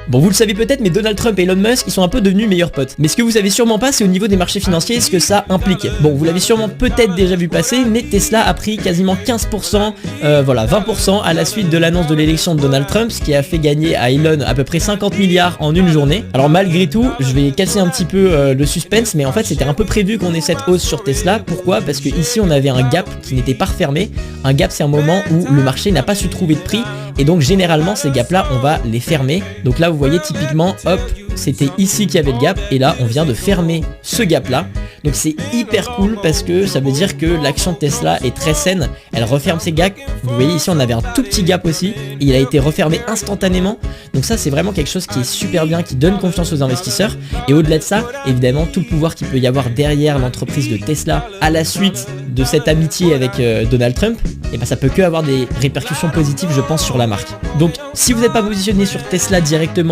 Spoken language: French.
Bon, vous le savez peut-être, mais Donald Trump et Elon Musk, ils sont un peu devenus meilleurs potes. Mais ce que vous savez sûrement pas, c'est au niveau des marchés financiers ce que ça implique. Bon, vous l'avez sûrement peut-être déjà vu passer, mais Tesla a pris quasiment 15%, voilà, 20% à la suite de l'annonce de l'élection de Donald Trump, ce qui a fait gagner à Elon à peu près 50 milliards en une journée. Alors malgré tout, je vais casser un petit peu le suspense, mais en fait c'était un peu prévu qu'on ait cette hausse sur Tesla. Pourquoi? Parce que ici on avait un gap qui n'était pas refermé. Un gap, c'est un moment où le marché n'a pas su trouver de prix, et donc généralement ces gaps là on va les fermer. Donc là vous voyez typiquement, hop, c'était ici qu'il y avait le gap, et là on vient de fermer ce gap là. Donc c'est hyper cool parce que ça veut dire que l'action de Tesla est très saine, elle referme ses gaps. Vous voyez ici on avait un tout petit gap aussi, et il a été refermé instantanément. Donc ça c'est vraiment quelque chose qui est super bien, qui donne confiance aux investisseurs. Et au-delà de ça, évidemment tout le pouvoir qu'il peut y avoir derrière l'entreprise de Tesla à la suite de cette amitié avec Donald Trump, et ben ça peut que avoir des répercussions positives je pense sur la marque. Donc si vous n'êtes pas positionné sur Tesla directement